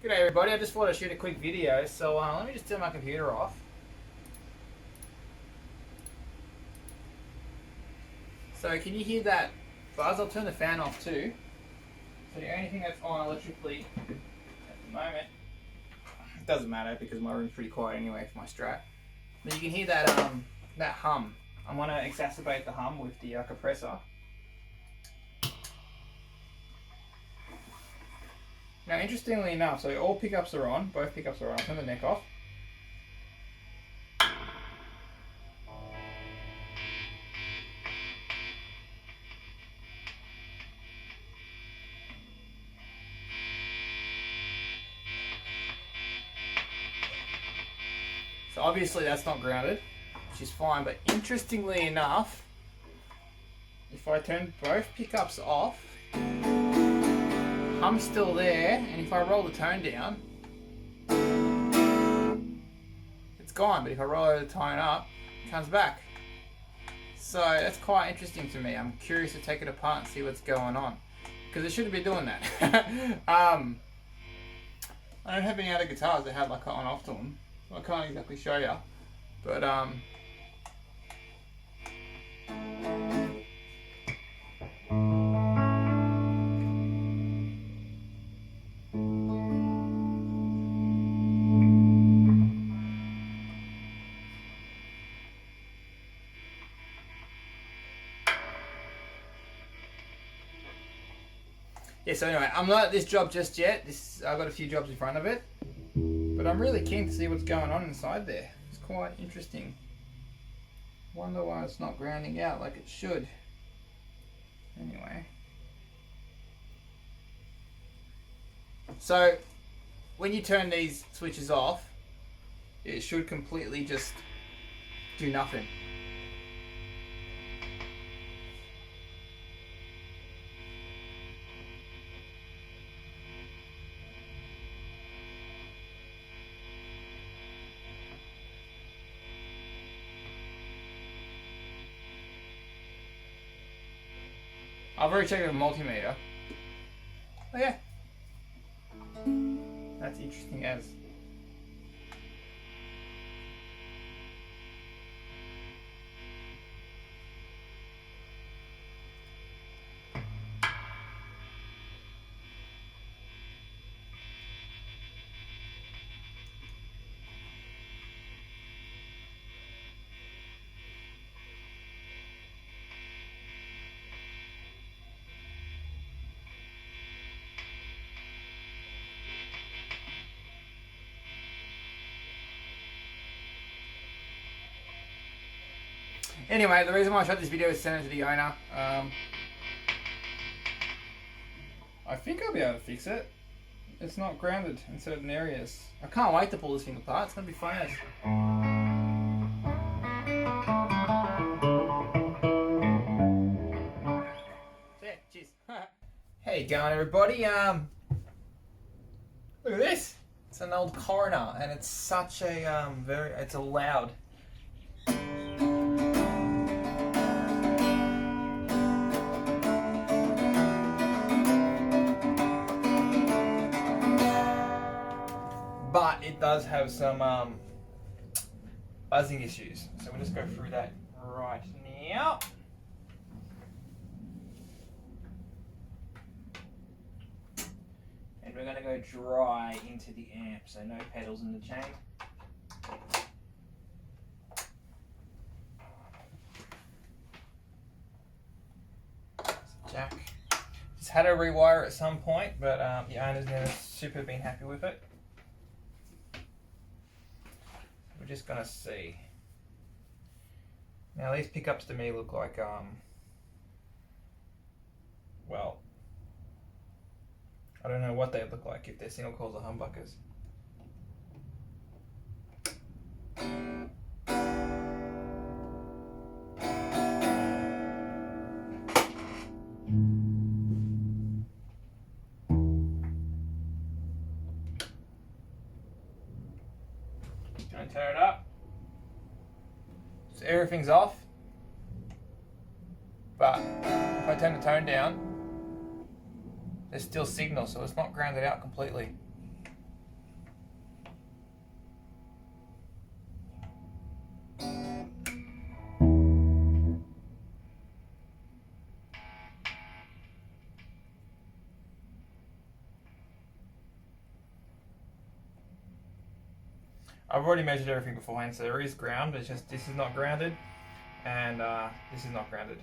G'day everybody, I just thought I'd shoot a quick video, so let me just turn my computer off. So can you hear that buzz? I'll turn the fan off too. So the only thing that's on electrically at the moment, it doesn't matter because my room's pretty quiet anyway for my Strat. But you can hear that that hum. I want to exacerbate the hum with the compressor. Now, interestingly enough, so all pickups are on, both pickups are on. I'll turn the neck off. So obviously that's not grounded, which is fine, but interestingly enough, if I turn both pickups off, hum's still there, and if I roll the tone down, it's gone, but if I roll the tone up, it comes back. So that's quite interesting to me. I'm curious to take it apart and see what's going on, because it shouldn't be doing that. I don't have any other guitars that have like an on-off to them, so I can't exactly show you, but yeah, so anyway, I'm not at this job just yet. I've got a few jobs in front of it. But I'm really keen to see what's going on inside there. It's quite interesting. Wonder why it's not grounding out like it should. Anyway. So, when you turn these switches off, it should completely just do nothing. I've already checked with a multimeter. Oh yeah. That's interesting as. Anyway, the reason why I shot this video is to send it to the owner. I think I'll be able to fix it. It's not grounded in certain areas. I can't wait to pull this thing apart. It's going to be fun as. Yeah, cheers. How you going, everybody? Look at this. It's an old Coroner, and it's such a it's a loud. But it does have some buzzing issues, so we'll just go through that right now. And we're going to go dry into the amp, so no pedals in the chain. Jack. Just had to rewire at some point, but the owner's never super been happy with it. We're just gonna see. Now these pickups to me look like well, I don't know what they look like if they're single coils or humbuckers. Gonna turn it up. So everything's off. But if I turn the tone down, there's still signal, so it's not grounded out completely. I've already measured everything beforehand, so there is ground. It's just this is not grounded, and this is not grounded.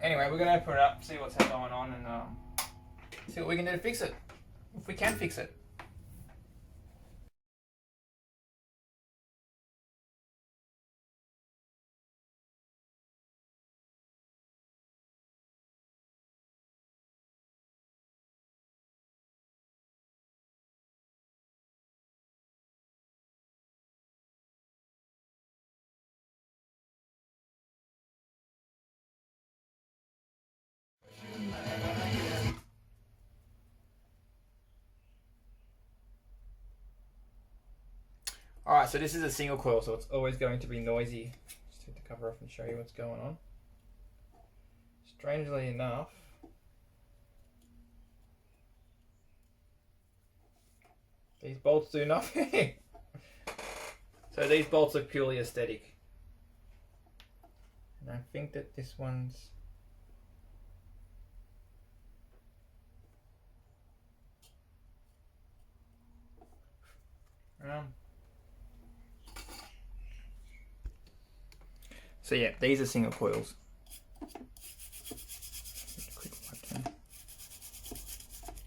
Anyway, we're gonna open it up, see what's going on, and see what we can do to fix it, if we can fix it. Alright, so this is a single coil, so it's always going to be noisy. Just take the cover off and show you what's going on. Strangely enough, these bolts do nothing. So these bolts are purely aesthetic. And I think that this one's... So yeah, these are single coils.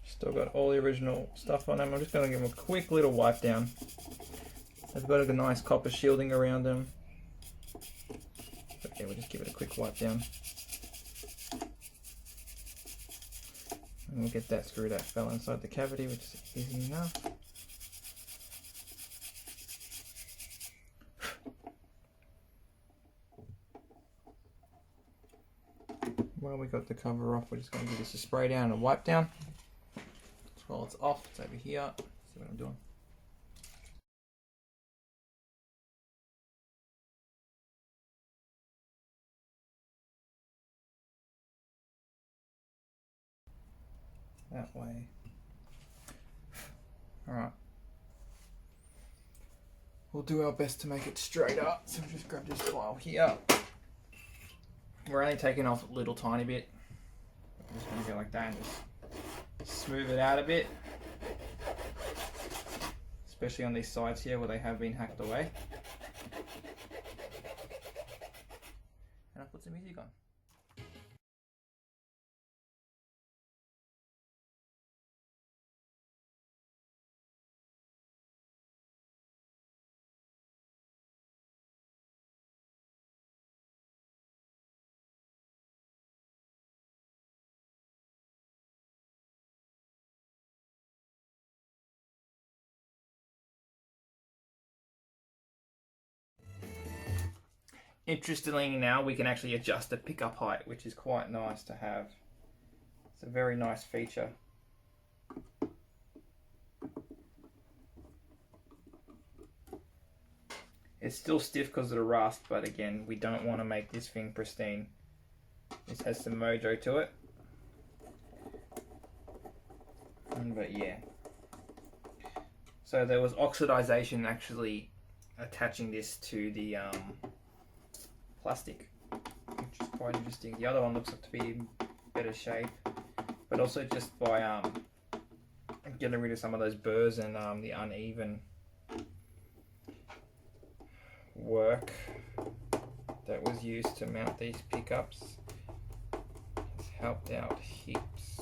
Still got all the original stuff on them. I'm just going to give them a quick little wipe down. They've got a nice copper shielding around them. But yeah, we'll just give it a quick wipe down. And we'll get that screw that fell inside the cavity, which is easy enough. While we got the cover off, we're just going to give this a spray down and a wipe down. While it's off, it's over here. See what I'm doing. That way. Alright. We'll do our best to make it straight up. So we'll just grab this file here. We're only taking off a little tiny bit. I'm just going to go like that and just smooth it out a bit. Especially on these sides here where they have been hacked away. And I'll put some music on. Interestingly, now we can actually adjust the pickup height, which is quite nice to have. It's a very nice feature. It's still stiff because of the rust, but again, we don't want to make this thing pristine. This has some mojo to it. But yeah. So there was oxidization actually attaching this to the plastic, which is quite interesting. The other one looks like to be in better shape, but also just by getting rid of some of those burrs and the uneven work that was used to mount these pickups has helped out heaps.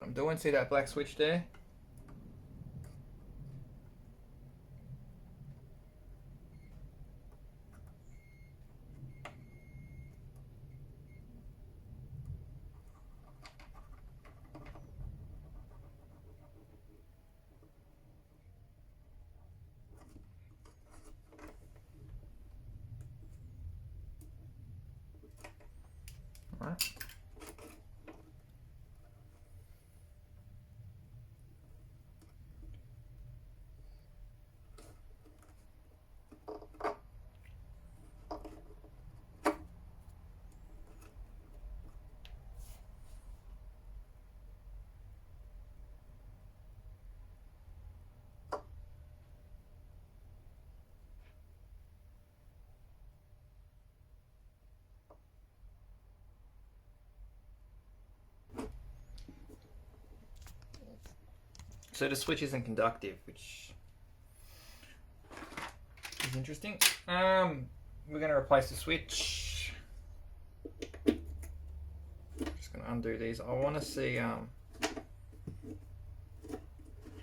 I'm doing, see that black switch there? Right. So the switch isn't conductive, which is interesting. We're going to replace the switch. Just going to undo these. I want to see how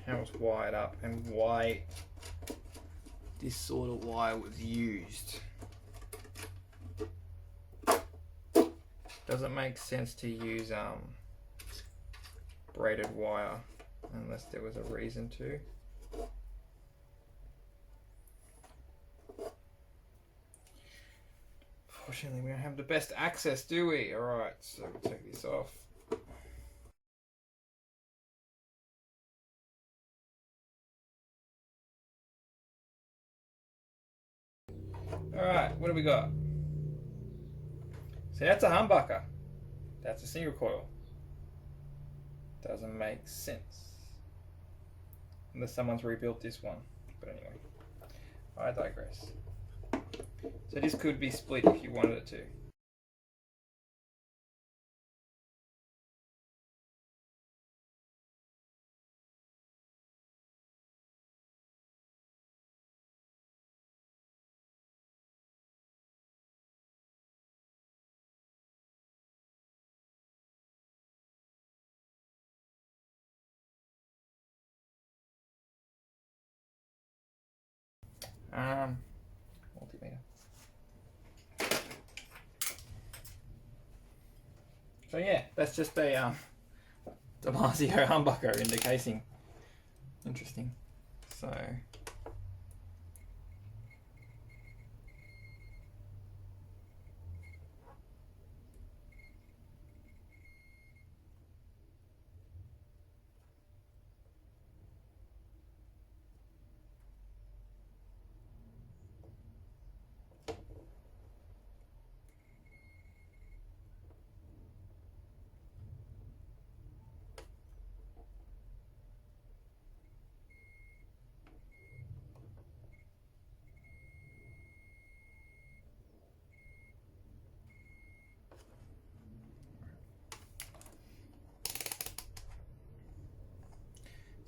it's wired up and why this sort of wire was used. Doesn't make sense to use braided wire unless there was a reason to. Fortunately, we don't have the best access, do we? Alright, so we'll take this off. Alright, what do we got? So that's a humbucker. That's a single coil. Doesn't make sense. Unless someone's rebuilt this one. But anyway, I digress. So this could be split if you wanted it to. Multimeter. So yeah, that's just a Dimasio humbucker in the casing. Interesting.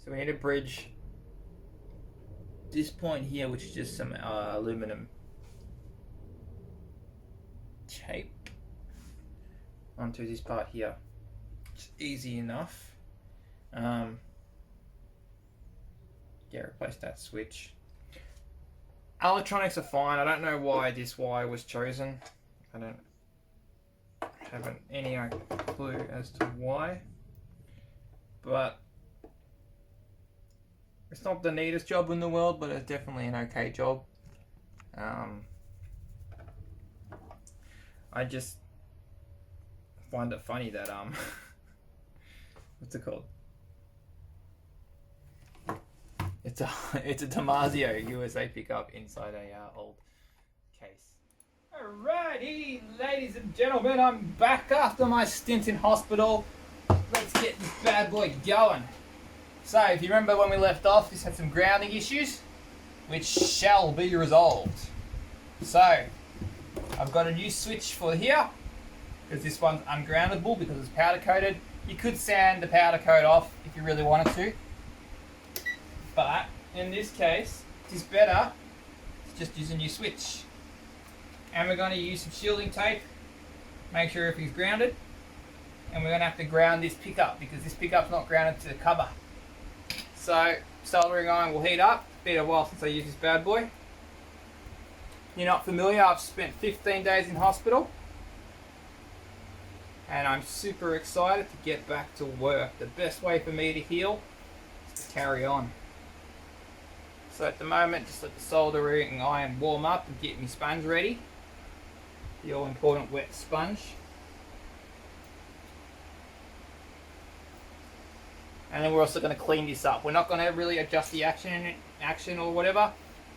So we need to bridge this point here, which is just some aluminum tape, onto this part here. It's easy enough. Yeah, replace that switch. Electronics are fine. I don't know why this wire was chosen. I don't have any clue as to why, but it's not the neatest job in the world, but it's definitely an okay job. I just find it funny that what's it called? It's a Dimasio USA pickup inside a old case. Alrighty, ladies and gentlemen, I'm back after my stint in hospital. Let's get this bad boy going. So, if you remember when we left off, this had some grounding issues, which shall be resolved. So, I've got a new switch for here, because this one's ungroundable because it's powder coated. You could sand the powder coat off if you really wanted to, but in this case, it's better to just use a new switch. And we're going to use some shielding tape, make sure everything's grounded, and we're going to have to ground this pickup because this pickup's not grounded to the cover. So, soldering iron will heat up. It's been a while since I used this bad boy. You're not familiar, I've spent 15 days in hospital. And I'm super excited to get back to work. The best way for me to heal is to carry on. So at the moment, just let the soldering iron warm up and get my sponge ready. The all important wet sponge. And then we're also going to clean this up. We're not going to really adjust the action or whatever.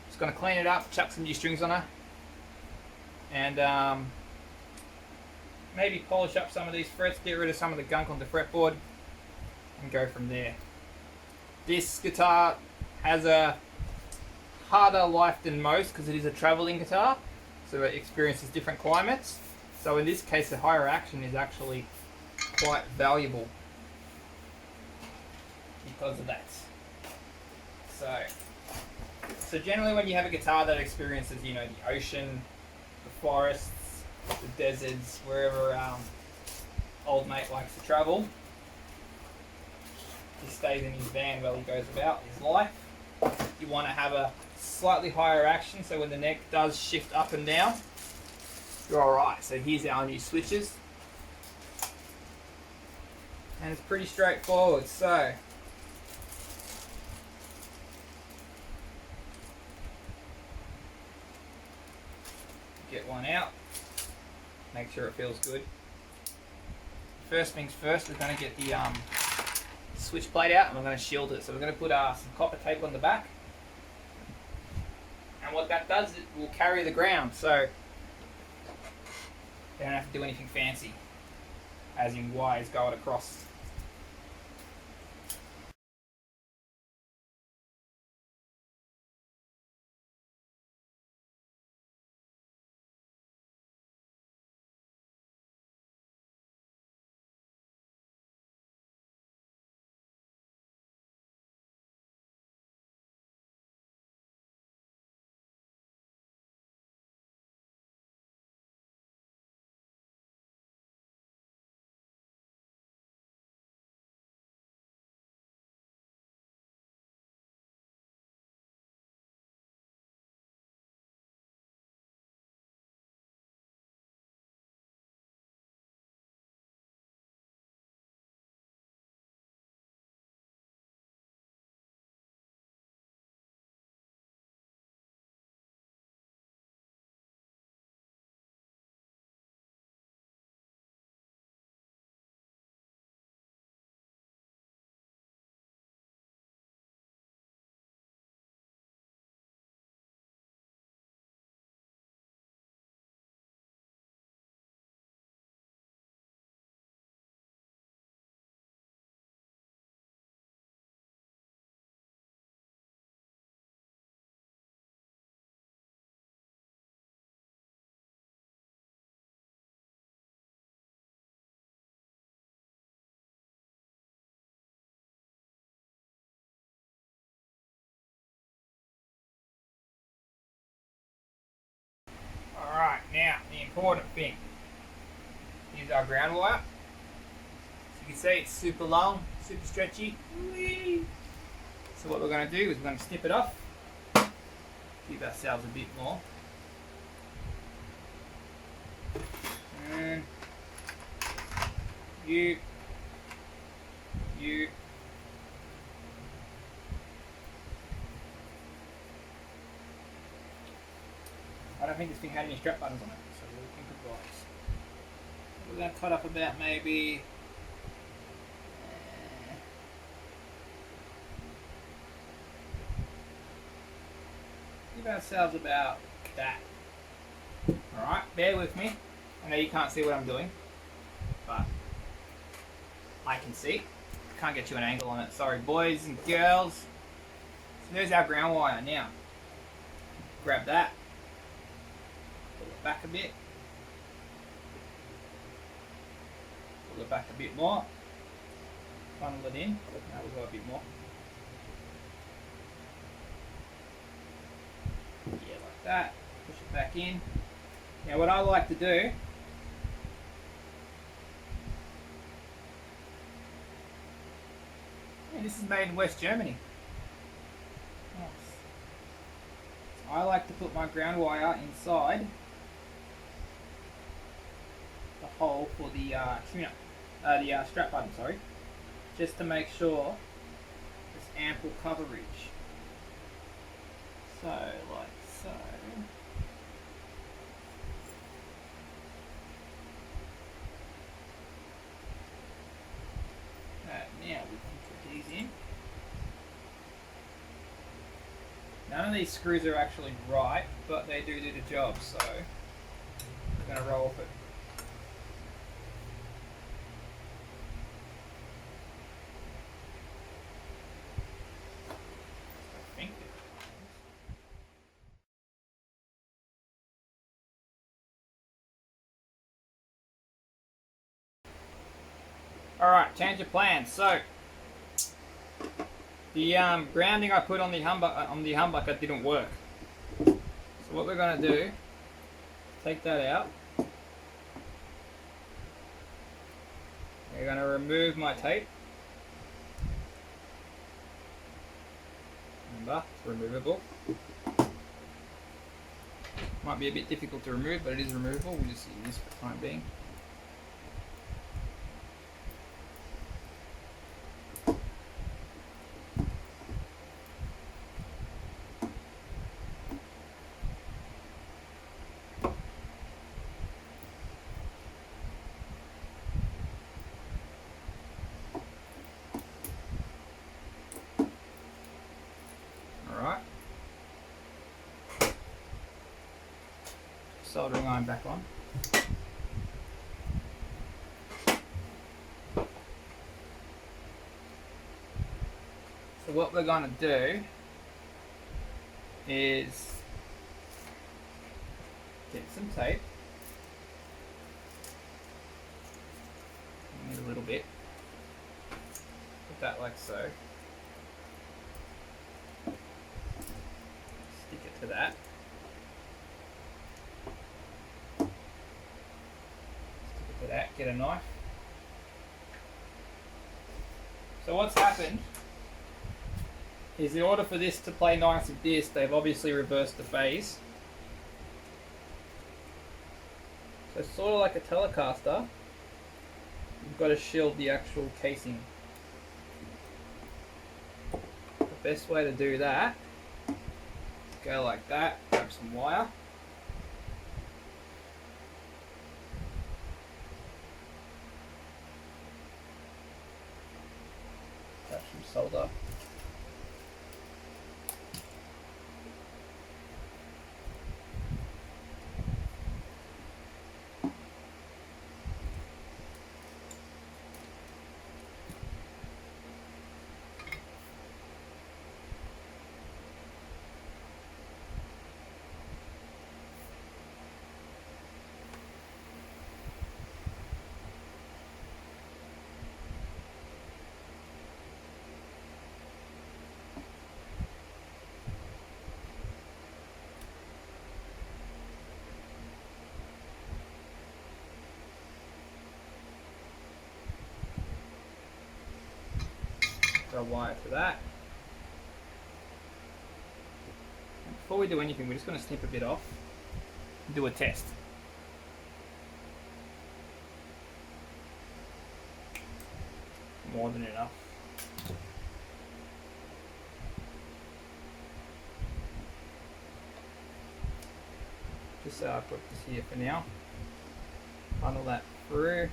Just going to clean it up, chuck some new strings on her, and maybe polish up some of these frets, get rid of some of the gunk on the fretboard, and go from there. This guitar has a harder life than most because it is a traveling guitar, so it experiences different climates. So in this case, the higher action is actually quite valuable because of that. So generally when you have a guitar that experiences, you know, the ocean, the forests, the deserts, wherever old mate likes to travel, he stays in his van while he goes about his life. You want to have a slightly higher action, so when the neck does shift up and down, you're alright. So here's our new switches. And it's pretty straightforward. So get one out, make sure it feels good. First things first, we're going to get the switch plate out and we're going to shield it. So we're going to put some copper tape on the back, and what that does is it will carry the ground, so you don't have to do anything fancy, as in wires going across. Alright, now the important thing. Here's our ground wire. So you can see it's super long, super stretchy. Whee! So what we're going to do is we're going to snip it off. Give ourselves a bit more. And you. I don't think this thing had any strap buttons on it, so we'll think of those. We're going to cut up about maybe give ourselves about that. Alright, bear with me. I know you can't see what I'm doing, but I can see. Can't get you an angle on it. Sorry, boys and girls. So there's our ground wire. Now, grab that. Pull it back a bit. Pull it back a bit more. Funnel it in. Now we'll go a bit more. Yeah, like that. Push it back in. Now what I like to do this is made in West Germany. Nice. So I like to put my ground wire inside the hole for the tuner, the strap button, sorry, just to make sure there's ample coverage. So, like so. Now we can put these None of these screws are actually right, but they do the job, so I'm going to roll with it. I think it. Alright, change of plans. So, the grounding I put on the humbucker didn't work. So what we're going to do, take that out. We're going to remove my tape. Remember, it's removable. Might be a bit difficult to remove, but it is removable. We'll just use this for the time being. Soldering iron back on. So what we're going to do is get some tape. I need a little bit. Put that like so. Stick it to that. That, get a knife. So what's happened is in order for this to play nice with this, they've obviously reversed the phase. So sort of like a Telecaster, you've got to shield the actual casing. The best way to do that, go like that, grab some wire. Solder. A wire to that. And before we do anything, we're just going to snip a bit off and do a test. More than enough. Just so I put this here for now. Funnel that through.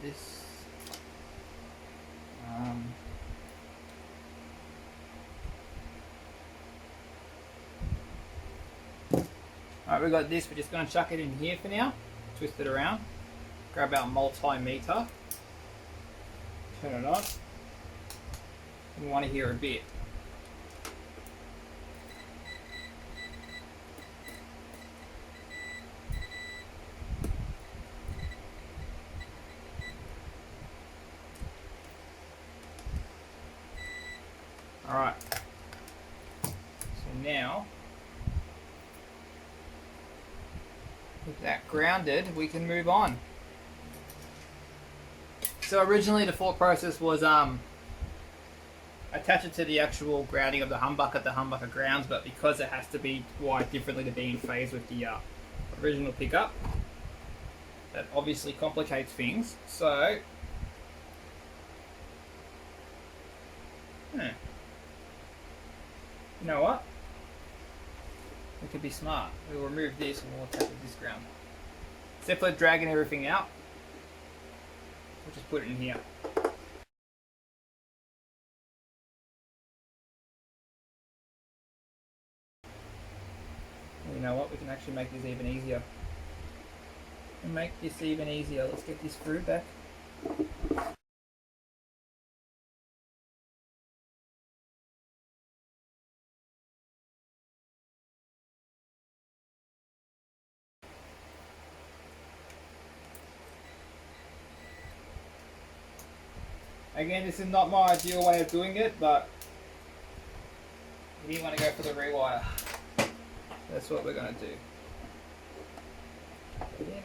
This alright, we've got this, we're just going to chuck it in here for now, twist it around, grab our multimeter, turn it on, we want to hear a bit. Alright, so now, with that grounded, we can move on. So originally the thought process was attach it to the actual grounding of the humbucker grounds, but because it has to be wired differently to be in phase with the original pickup, that obviously complicates things. So, you know what? We could be smart. We'll remove this and we'll attach this ground. Except for dragging everything out, we'll just put it in here. You know what? We can actually make this even easier. Let's get this through back. Again, this is not my ideal way of doing it, but we didn't want to go for the rewire. That's what we're going to do. Again.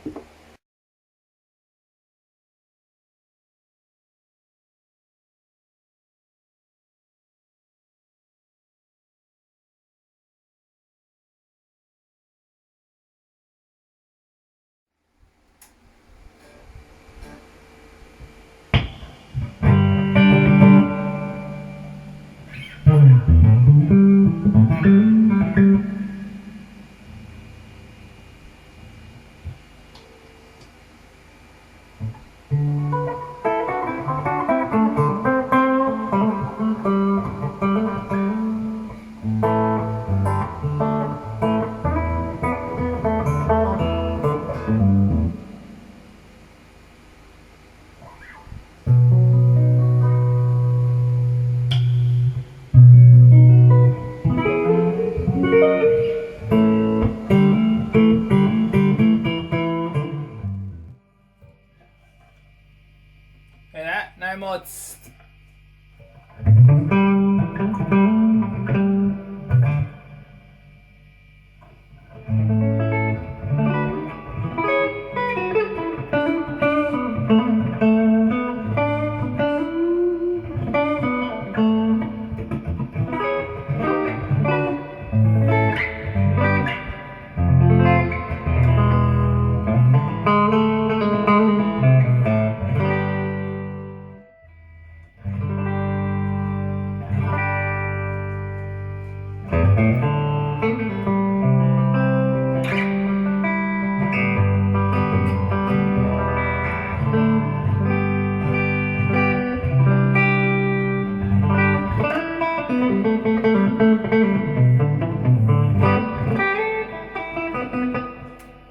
Hear that? No more tss.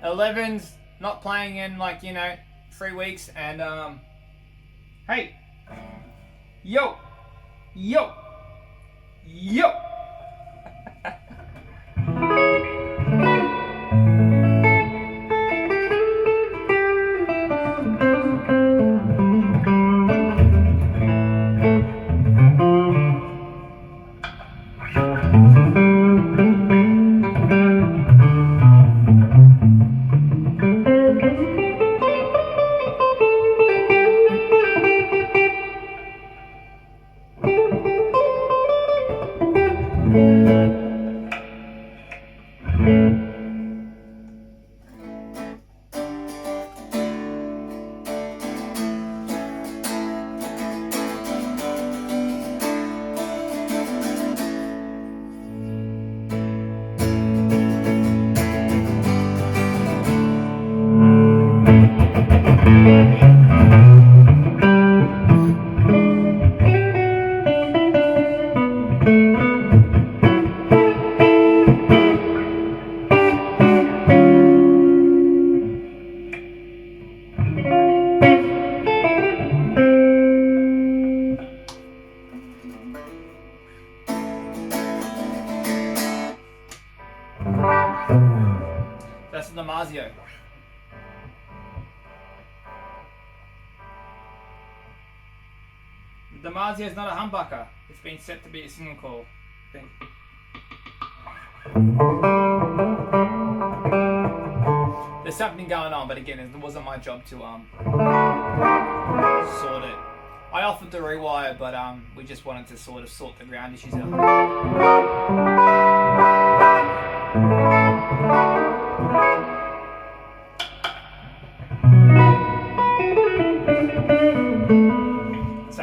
Eleven's not playing in like 3 weeks, and hey, yo. That's the Dimazio. The Dimazio is not a humbucker. It's been set to be a single coil thing. There's something going on, but again, it wasn't my job to sort it. I offered to rewire, but we just wanted to sort the ground issues out.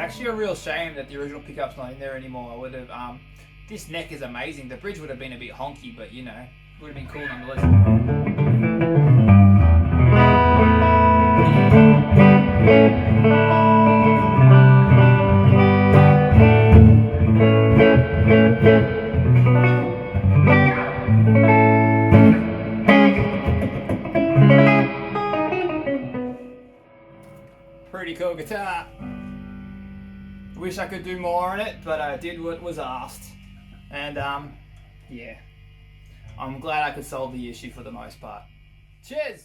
Actually a real shame that the original pickup's not in there anymore. I would have, this neck is amazing. The bridge would have been a bit honky, but you know, would have been cool nonetheless. Pretty cool guitar. Wish I could do more on it, but I did what was asked. And yeah, I'm glad I could solve the issue for the most part. Cheers!